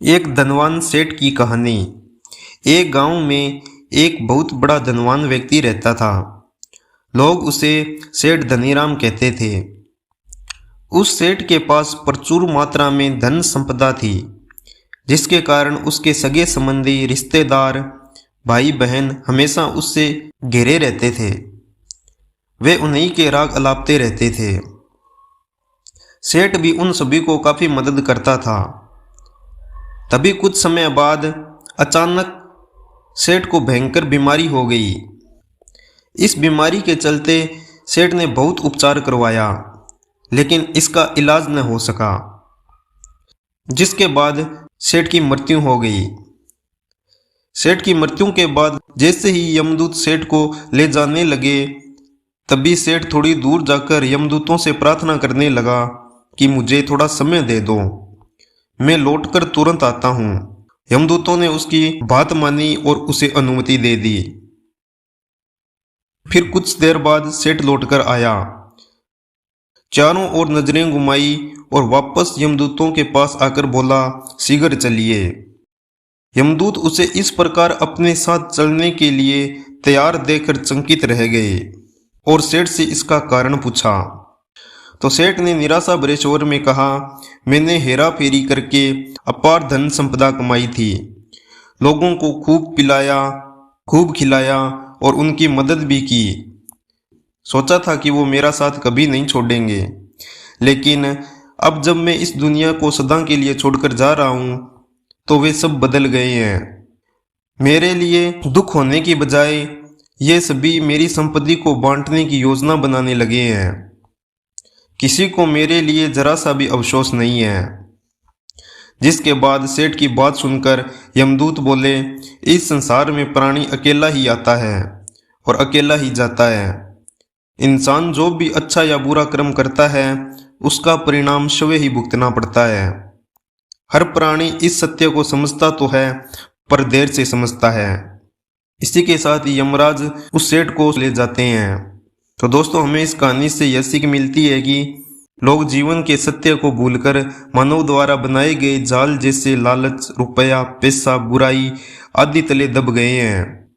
एक धनवान सेठ की कहानी। एक गांव में एक बहुत बड़ा धनवान व्यक्ति रहता था। लोग उसे सेठ धनीराम कहते थे। उस सेठ के पास प्रचुर मात्रा में धन संपदा थी, जिसके कारण उसके सगे संबंधी, रिश्तेदार, भाई बहन हमेशा उससे घिरे रहते थे। वे उन्हीं के राग अलापते रहते थे। सेठ भी उन सभी को काफी मदद करता था। तभी कुछ समय बाद अचानक सेठ को भयंकर बीमारी हो गई। इस बीमारी के चलते सेठ ने बहुत उपचार करवाया, लेकिन इसका इलाज न हो सका, जिसके बाद सेठ की मृत्यु हो गई। सेठ की मृत्यु के बाद जैसे ही यमदूत सेठ को ले जाने लगे, तभी सेठ थोड़ी दूर जाकर यमदूतों से प्रार्थना करने लगा कि मुझे थोड़ा समय दे दो, मैं लौटकर तुरंत आता हूं। यमदूतों ने उसकी बात मानी और उसे अनुमति दे दी। फिर कुछ देर बाद सेठ लौटकर आया, चारों ओर नजरें घुमाई और वापस यमदूतों के पास आकर बोला, शीघ्र चलिए। यमदूत उसे इस प्रकार अपने साथ चलने के लिए तैयार देखकर चकित रह गए और सेठ से इसका कारण पूछा। तो सेठ ने निराशा भरे स्वर में कहा, मैंने हेरा फेरी करके अपार धन संपदा कमाई थी, लोगों को खूब पिलाया, खूब खिलाया और उनकी मदद भी की। सोचा था कि वो मेरा साथ कभी नहीं छोड़ेंगे, लेकिन अब जब मैं इस दुनिया को सदा के लिए छोड़कर जा रहा हूं, तो वे सब बदल गए हैं। मेरे लिए दुख होने की बजाय ये सभी मेरी संपत्ति को बांटने की योजना बनाने लगे हैं। किसी को मेरे लिए जरा सा भी अफसोस नहीं है। जिसके बाद सेठ की बात सुनकर यमदूत बोले, इस संसार में प्राणी अकेला ही आता है और अकेला ही जाता है। इंसान जो भी अच्छा या बुरा कर्म करता है, उसका परिणाम स्वयं ही भुगतना पड़ता है। हर प्राणी इस सत्य को समझता तो है, पर देर से समझता है। इसी के साथ यमराज उस सेठ को ले जाते हैं। तो दोस्तों, हमें इस कहानी से यह सीख मिलती है कि लोग जीवन के सत्य को भूलकर मानव द्वारा बनाए गए जाल जैसे लालच, रुपया, पैसा, बुराई आदि तले दब गए हैं।